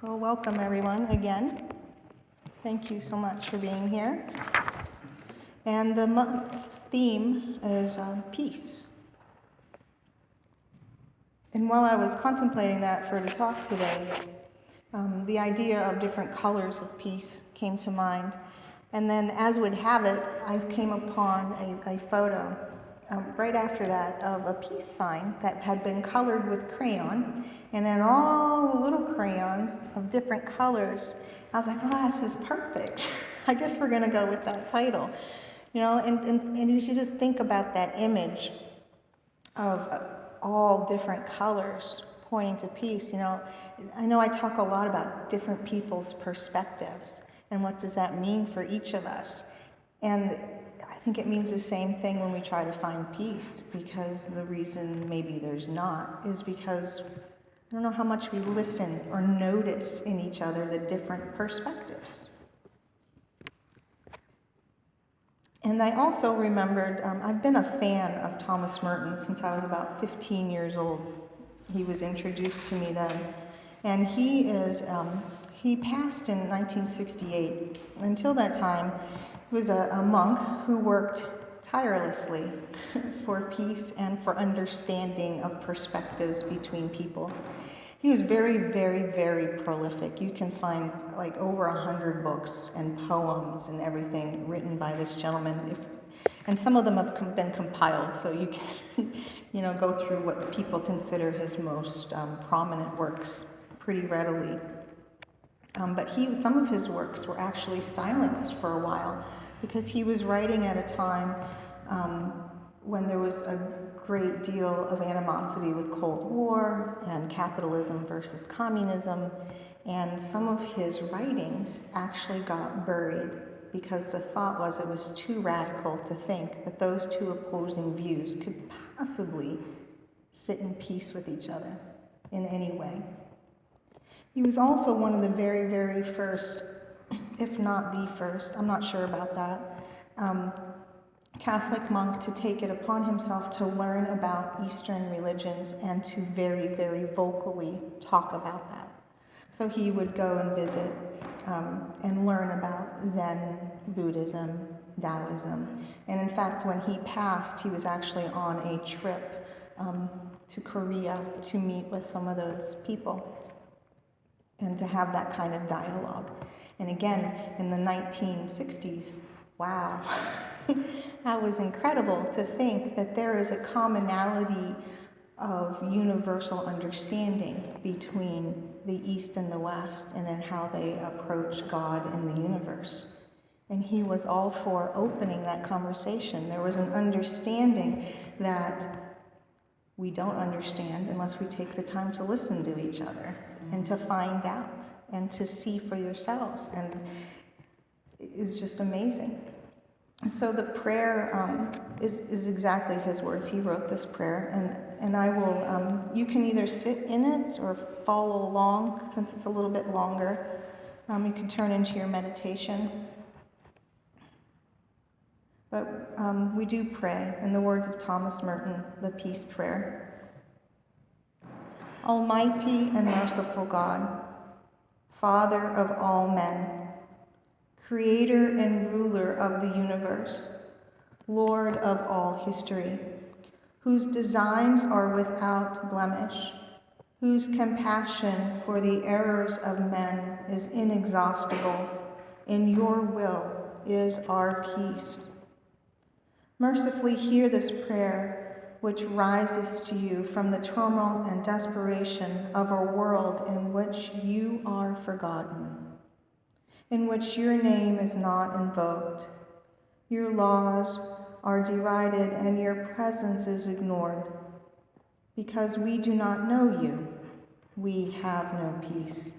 Well, welcome everyone again. Thank you so much for being here. And the month's theme is peace. And while I was contemplating that for the talk today, the idea of different colors of peace came to mind. And then, as would have it, I came upon a photo right after that of a peace sign that had been colored with crayon, and then all the little crayons of different colors. I was like, oh, this is perfect. I guess we're going to go with that title. You know, and you should just think about that image of all different colors pointing to peace. You know I talk a lot about different people's perspectives and what does that mean for each of us. And I think it means the same thing when we try to find peace, because the reason maybe there's not is because I don't know how much we listen or notice in each other the different perspectives. And I also remembered, I've been a fan of Thomas Merton since I was about 15 years old. He was introduced to me then. And he passed in 1968. Until that time, he was a monk who worked tirelessly for peace and for understanding of perspectives between peoples. He was very, very, very prolific. You can find like over 100 books and poems and everything written by this gentleman. And some of them have been compiled, so you can, go through what people consider his most prominent works pretty readily. But some of his works were actually silenced for a while because he was writing at a time when there was a great deal of animosity with Cold War and capitalism versus communism, and some of his writings actually got buried because the thought was it was too radical to think that those two opposing views could possibly sit in peace with each other in any way. He was also one of the very, very first, if not the first, I'm not sure about that, Catholic monk to take it upon himself to learn about Eastern religions and to very, very vocally talk about that. So he would go and visit and learn about Zen, Buddhism, Taoism. And in fact, when he passed, he was actually on a trip to Korea to meet with some of those people and to have that kind of dialogue. And again, in the 1960s, wow, that was incredible to think that there is a commonality of universal understanding between the East and the West, and in how they approach God and the universe. And he was all for opening that conversation. There was an understanding that we don't understand unless we take the time to listen to each other and to find out and to see for yourselves. And it's just amazing. So the prayer is exactly his words. He wrote this prayer, and I will, you can either sit in it or follow along, since it's a little bit longer. You can turn into your meditation. But we do pray in the words of Thomas Merton, the Peace Prayer. Almighty and merciful God, Father of all men, Creator and ruler of the universe, Lord of all history, whose designs are without blemish, whose compassion for the errors of men is inexhaustible, in your will is our peace. Mercifully hear this prayer, which rises to you from the turmoil and desperation of a world in which you are forgotten, in which your name is not invoked, your laws are derided, and your presence is ignored. Because we do not know you, we have no peace.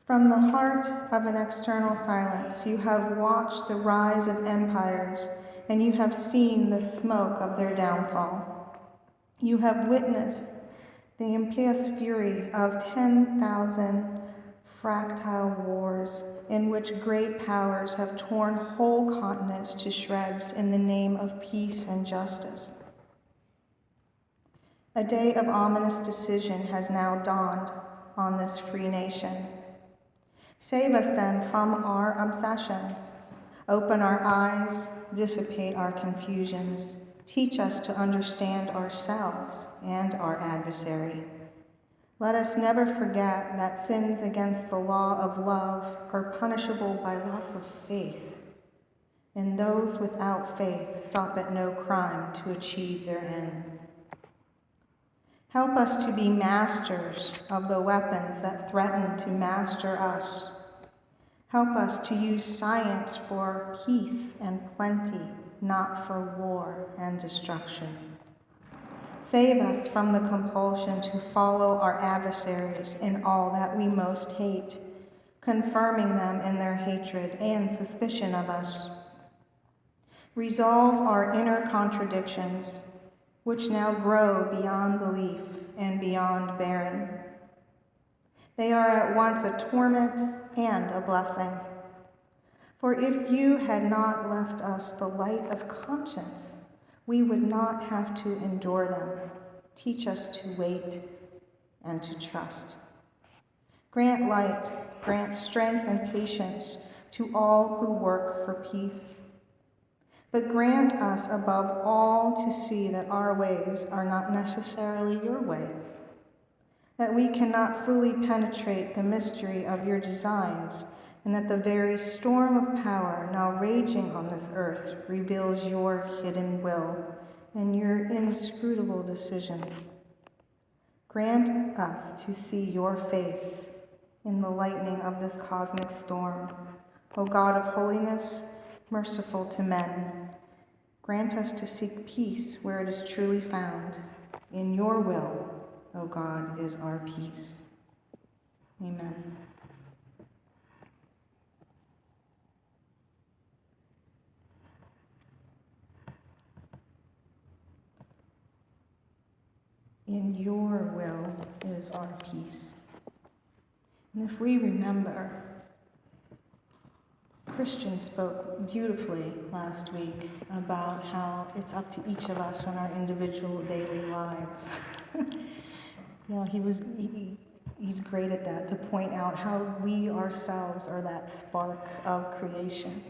From the heart of an external silence, you have watched the rise of empires, and you have seen the smoke of their downfall. You have witnessed the impious fury of 10,000 fractile wars in which great powers have torn whole continents to shreds in the name of peace and justice. A day of ominous decision has now dawned, on this free nation. Save us then from our obsessions. Open our eyes, dissipate our confusions. Teach us to understand ourselves and our adversary. Let us never forget that sins against the law of love are punishable by loss of faith, and those without faith stop at no crime to achieve their ends. Help us to be masters of the weapons that threaten to master us. Help us to use science for peace and plenty, not for war and destruction. Save us from the compulsion to follow our adversaries in all that we most hate, confirming them in their hatred and suspicion of us. Resolve our inner contradictions, which now grow beyond belief and beyond bearing. They are at once a torment and a blessing. For if you had not left us the light of conscience, we would not have to endure them. Teach us to wait and to trust. Grant light, grant strength and patience to all who work for peace. But grant us above all to see that our ways are not necessarily your ways, that we cannot fully penetrate the mystery of your designs, and that the very storm of power now raging on this earth reveals your hidden will and your inscrutable decision. Grant us to see your face in the lightning of this cosmic storm. O God of holiness, merciful to men, grant us to seek peace where it is truly found. In your will, O God, is our peace. Amen. In your will is our peace. And if we remember, Christian spoke beautifully last week about how it's up to each of us in our individual daily lives. He's great at that, to point out how we ourselves are that spark of creation.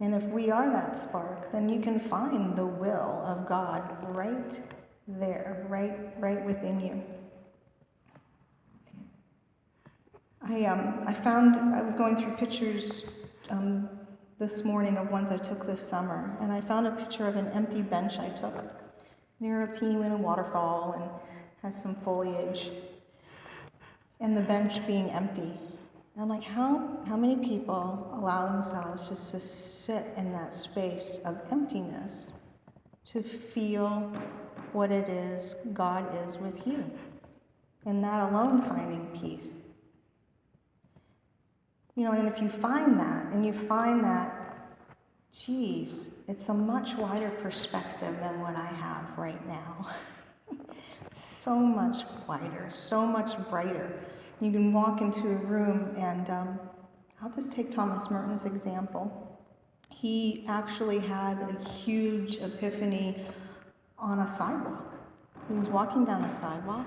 And if we are that spark, then you can find the will of God right there, right within you. I was going through pictures this morning of ones I took this summer, and I found a picture of an empty bench I took near a team in a waterfall and has some foliage, and the bench being empty. And I'm like, how many people allow themselves just to sit in that space of emptiness to feel what it is God is with you, and that alone finding peace? And if you find that, and you find that, geez, it's a much wider perspective than what I have right now. So much wider, so much brighter. You can walk into a room, and I'll just take Thomas Merton's example. He actually had a huge epiphany on a sidewalk. He was walking down a sidewalk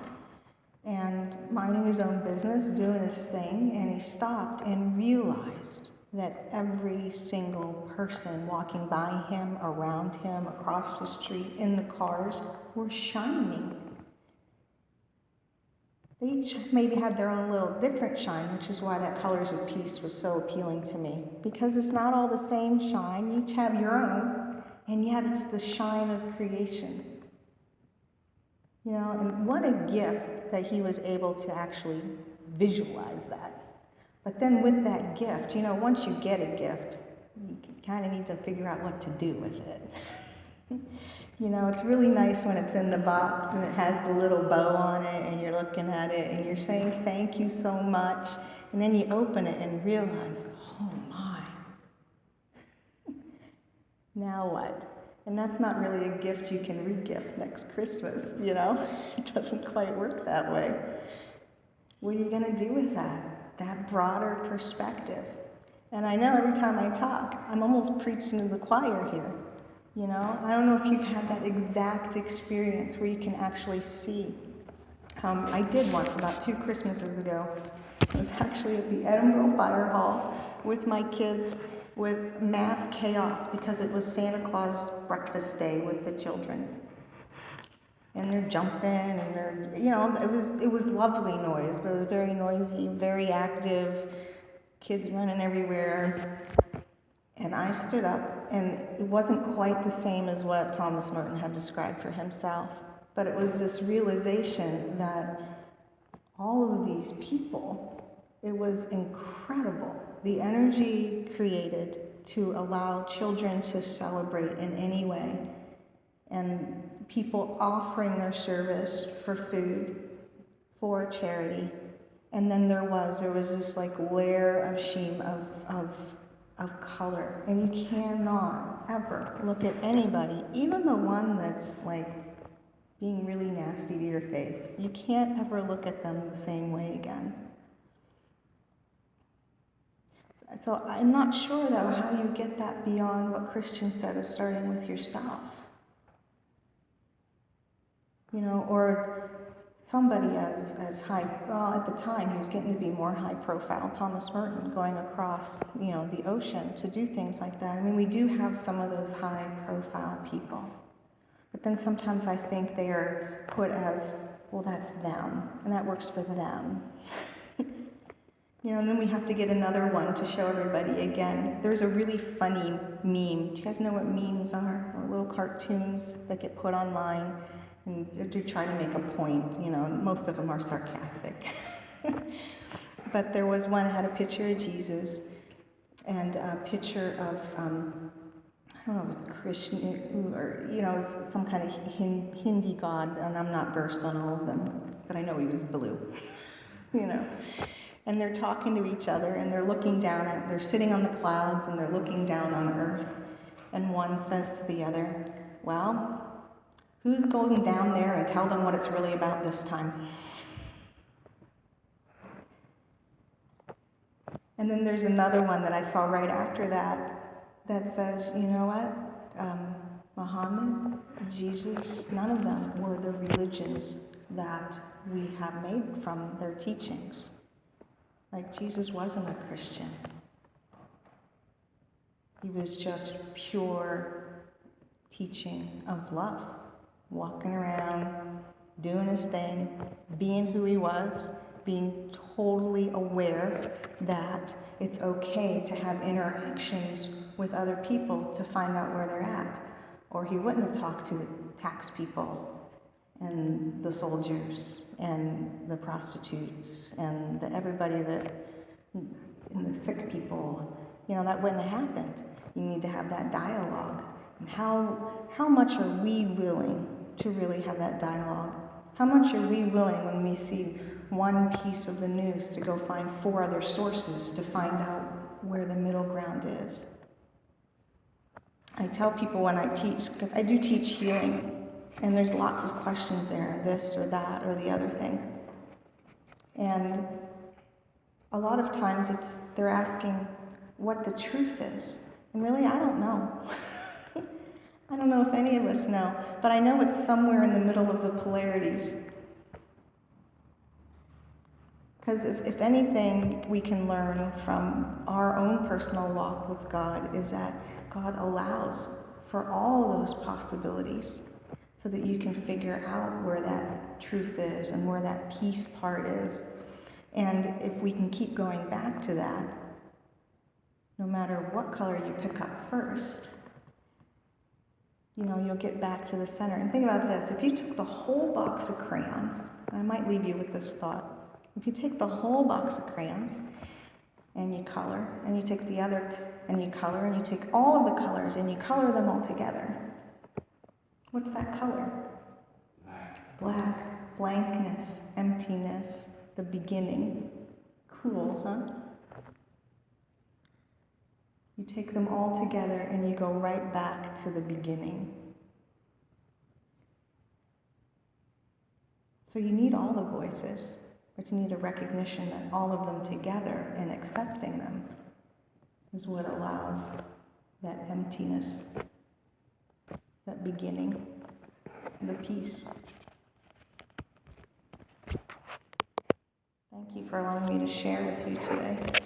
and minding his own business, doing his thing, and he stopped and realized that every single person walking by him, around him, across the street, in the cars, were shining. They each maybe had their own little different shine, which is why that Colors of Peace was so appealing to me, because it's not all the same shine. You each have your own, and yet it's the shine of creation. And what a gift that he was able to actually visualize that. But then with that gift, once you get a gift, you kind of need to figure out what to do with it. It's really nice when it's in the box and it has the little bow on it and you're looking at it and you're saying thank you so much. And then you open it and realize, oh my, now what? And that's not really a gift you can re-gift next Christmas, It doesn't quite work that way. What are you going to do with that broader perspective? And I know every time I talk, I'm almost preaching to the choir here. I don't know if you've had that exact experience where you can actually see I did once, about 2 Christmases ago. I was actually at the Edinboro Fire Hall with my kids with mass chaos because it was Santa Claus breakfast day with the children. And they're jumping and they're, it was lovely noise, but it was very noisy, very active, kids running everywhere. And I stood up, and it wasn't quite the same as what Thomas Merton had described for himself, but it was this realization that all of these people, it was incredible. The energy created to allow children to celebrate in any way, and people offering their service for food, for charity. And then there was this like layer of sheen of color. And you cannot ever look at anybody, even the one that's like being really nasty to your face. You can't ever look at them the same way again. So I'm not sure though how you get that beyond what Christian said of starting with yourself. Or somebody as high, well, at the time he was getting to be more high profile, Thomas Merton, going across, the ocean to do things like that. I mean, we do have some of those high profile people. But then sometimes I think they are put as, well, that's them, and that works for them. And then we have to get another one to show everybody again. There's a really funny meme. Do you guys know what memes are? Little cartoons that get put online and to try to make a point. Most of them are sarcastic. But there was one that had a picture of Jesus and a picture of, I don't know, it was Krishna, or, it was some kind of Hindi god, and I'm not versed on all of them, but I know he was blue, And they're talking to each other, and they're looking down they're sitting on the clouds, and they're looking down on earth. And one says to the other, well, who's going down there and tell them what it's really about this time? And then there's another one that I saw right after that says, you know what? Muhammad, Jesus, none of them were the religions that we have made from their teachings. Like, Jesus wasn't a Christian. He was just pure teaching of love, walking around, doing his thing, being who he was, being totally aware that it's okay to have interactions with other people to find out where they're at. Or he wouldn't have talked to the tax people and the soldiers and the prostitutes and everybody and the sick people. That wouldn't have happened. You need to have that dialogue. And how much are we willing to really have that dialogue? How much are we willing when we see one piece of the news to go find 4 other sources to find out where the middle ground is? I tell people when I teach, because I do teach healing, and there's lots of questions there, this or that or the other thing. And a lot of times they're asking what the truth is. And really, I don't know. I don't know if any of us know, but I know it's somewhere in the middle of the polarities. Because if anything we can learn from our own personal walk with God is that God allows for all those possibilities so that you can figure out where that truth is and where that peace part is. And if we can keep going back to that, no matter what color you pick up first, you'll get back to the center. And think about this, if you took the whole box of crayons, and I might leave you with this thought, if you take the whole box of crayons and you color, and you take the other and you color, and you take all of the colors and you color them all together, what's that color? Black. Blankness, emptiness, the beginning. Cool, huh? You take them all together and you go right back to the beginning. So you need all the voices, but you need a recognition that all of them together and accepting them is what allows that emptiness, that beginning, the peace. you for allowing me to share with you today.